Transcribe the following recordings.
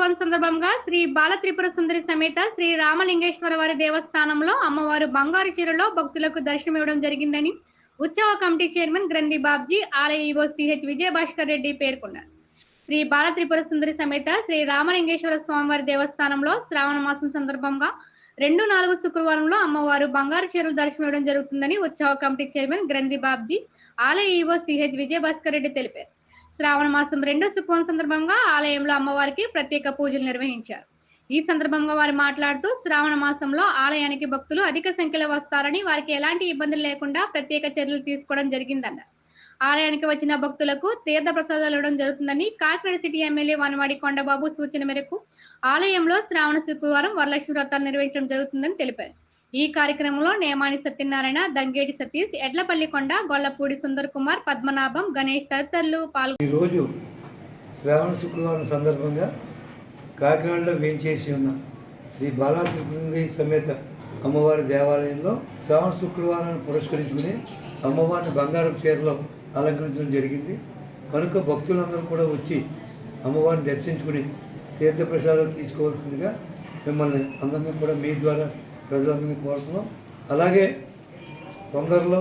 శుక్రవారం సందర్భంగా శ్రీ బాల త్రిపుర సుందరి సమేత శ్రీ రామలింగేశ్వర వారి దేవస్థానంలో అమ్మవారు బంగారు చీరలో భక్తులకు దర్శనమివ్వడం జరిగిందని ఉత్సవ కమిటీ చైర్మన్ గ్రంథి బాబ్జీ, ఆలయ ఈవో సిహెచ్ విజయభాస్కర్ రెడ్డి పేర్కొన్నారు. శ్రీ బాల త్రిపుర సుందరి సమేత శ్రీ రామలింగేశ్వర స్వామివారి దేవస్థానంలో శ్రావణ మాసం సందర్భంగా 2-4 శుక్రవారంలో అమ్మవారు బంగారు చీరలు దర్శనమివ్వడం జరుగుతుందని ఉత్సవ కమిటీ చైర్మన్ గ్రంథి బాబ్జీ, ఆలయ ఈవో సిహెచ్ విజయభాస్కర్ రెడ్డి తెలిపారు. శ్రావణ మాసం 2వ శుక్రవారం సందర్భంగా ఆలయంలో అమ్మవారికి ప్రత్యేక పూజలు నిర్వహించారు. ఈ సందర్భంగా వారు మాట్లాడుతూ శ్రావణ మాసంలో ఆలయానికి భక్తులు అధిక సంఖ్యలో వస్తారని, వారికి ఎలాంటి ఇబ్బందులు లేకుండా ప్రత్యేక చర్యలు తీసుకోవడం జరిగిందన్నారు. ఆలయానికి వచ్చిన భక్తులకు తీర్థ ప్రసాదాలు ఇవ్వడం జరుగుతుందని కాకినాడ సిటీ ఎమ్మెల్యే వనమాడి కొండబాబు సూచన మేరకు ఆలయంలో శ్రావణ శుక్రవారం వరలక్ష్మి వ్రతాలు నిర్వహించడం జరుగుతుందని తెలిపారు. ఈ కార్యక్రమంలో నేమాని సత్యనారాయణ, దంగేటి సతీష్, ఎడ్లపల్లి కొండ, గొల్లపూడి సుందర్ కుమార్, పద్మనాభం, గణేష్ తదితరులు పాల్గొన్నారు. ఈరోజు శ్రావణ శుక్రవారం సందర్భంగా కాకినాడలో వేంచేసి ఉన్న శ్రీ బాలా త్రిపుర సమేత అమ్మవారి దేవాలయంలో శ్రావణ శుక్రవారాన్ని పురస్కరించుకుని అమ్మవారిని బంగారం చీరలో అలంకరించడం జరిగింది. కనుక భక్తులందరూ కూడా వచ్చి అమ్మవారిని దర్శించుకుని తీర్థప్రసాదాలు తీసుకోవాల్సిందిగా మిమ్మల్ని అందరినీ కూడా మీ ద్వారా ప్రజలందరినీ కోరుతున్నాం. అలాగే తొందరలో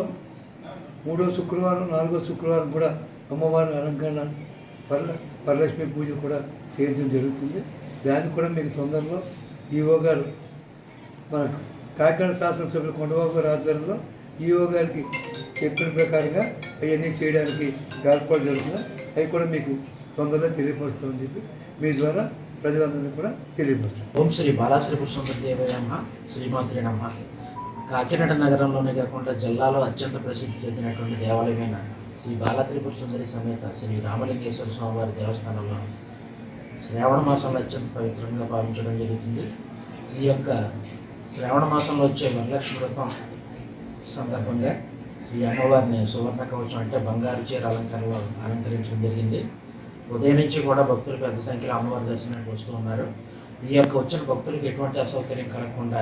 3వ శుక్రవారం 4వ శుక్రవారం కూడా అమ్మవారి అలంకరణ వరలక్ష్మి పూజ కూడా చేయించడం జరుగుతుంది. దానికి కూడా మీకు తొందరలో ఈఓ గారు మన కాకినాడ శాసనసభ్యులు కొండబాబు గారి ఆధ్వర్యంలో ఈఓ గారికి చెప్పిన ప్రకారంగా అవన్నీ చేయడానికి ఏర్పాటు జరుగుతున్నాయి. అవి కూడా మీకు తొందరలో తెలియపరుస్తామని చెప్పి మీ ద్వారా ప్రజలందరినీ కూడా తెలియపరుస్తాం. ఓం శ్రీ బాలా త్రిపుర సుందరి దేవయ్యమ్మ శ్రీమాత్రి నమః. కాకినాడ నగరంలోనే కాకుండా జిల్లాలో అత్యంత ప్రసిద్ధి చెందినటువంటి దేవాలయమైన శ్రీ బాలా త్రిపుర సుందరి సమేత శ్రీ రామలింగేశ్వర స్వామివారి దేవస్థానంలో శ్రావణ మాసంలో అత్యంత పవిత్రంగా భావించడం జరుగుతుంది. ఈ యొక్క శ్రావణ మాసంలో వచ్చే వరలక్ష్మి వ్రతం సందర్భంగా శ్రీ అమ్మవారిని సువర్ణ కవచం అంటే బంగారు చీర అలంకరణలో అలంకరించడం జరిగింది. ఉదయం నుంచి కూడా భక్తులు పెద్ద సంఖ్యలో అమ్మవారి దర్శనానికి వస్తూ ఉన్నారు. ఈ యొక్క వచ్చిన భక్తులకు ఎటువంటి అసౌకర్యం కలగకుండా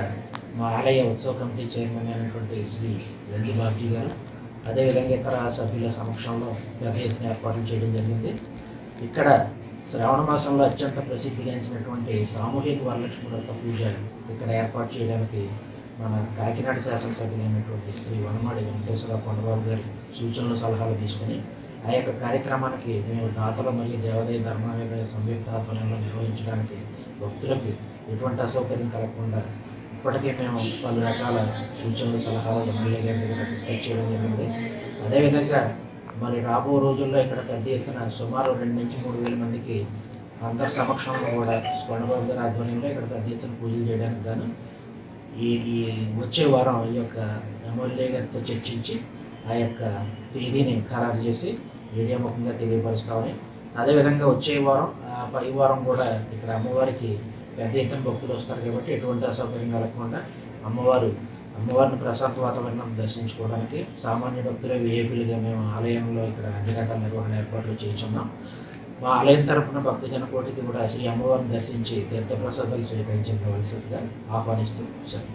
మా ఆలయ ఉత్సవ కమిటీ చైర్మన్ అయినటువంటి శ్రీ గ్రంథి బాబ్జీ గారు, అదేవిధంగా ఇతర సభ్యుల సమక్షంలో పెద్ద ఎత్తున ఏర్పాట్లు చేయడం జరిగింది. ఇక్కడ శ్రావణ మాసంలో అత్యంత ప్రసిద్ధిగాంచినటువంటి సామూహిక వరలక్ష్మి వ్రత పూజ ఇక్కడ ఏర్పాటు చేయడానికి మన కాకినాడ శాసనసభ్యులైనటువంటి శ్రీ వనమాడి వెంకటేశ్వర కొండబాబు గారి సూచనలు సలహాలు తీసుకుని ఆ యొక్క కార్యక్రమానికి మేము దాతలు మరియు దేవాదాయ ధర్మాదాయ సంయుక్త ఆధ్వర్యంలో నిర్వహించడానికి భక్తులకి ఎటువంటి అసౌకర్యం కలగకుండా ఇప్పటికే మేము పలు రకాల సూచనలు సలహాలు ఎమ్మెల్యే గారి దగ్గర డిస్కస్ చేయడం జరిగింది. అదేవిధంగా మరి రాబో రోజుల్లో ఇక్కడ పెద్ద ఎత్తున సుమారు 2 నుంచి 3 వేల మందికి అందరి సమక్షంలో కూడా కొండబాబు గారి ఆధ్వర్యంలో ఇక్కడ పెద్ద ఎత్తున పూజలు చేయడానికి గాను ఈ వచ్చే వారం ఈ యొక్క ఎమ్మెల్యే గారితో చర్చించి ఆ యొక్క తేదీని ఖరారు చేసి మీడియా ముఖంగా తెలియపరుస్తామని, అదేవిధంగా వచ్చే వారం పై వారం కూడా ఇక్కడ అమ్మవారికి పెద్ద ఎత్తున భక్తులు వస్తారు కాబట్టి ఎటువంటి అసౌకర్యం కలగకుండా అమ్మవారిని ప్రశాంత వాతావరణం దర్శించుకోవడానికి సామాన్య భక్తులే విఐపీలుగా మేము ఆలయంలో ఇక్కడ అన్ని రకాల నిర్వహణ ఏర్పాట్లు చేయించున్నాం. మా ఆలయం తరపున భక్తజన కోటికి కూడా శ్రీ అమ్మవారిని దర్శించి తీర్థప్రసాదాలు స్వీకరించవలసిందిగా ఆహ్వానిస్తూ సార్.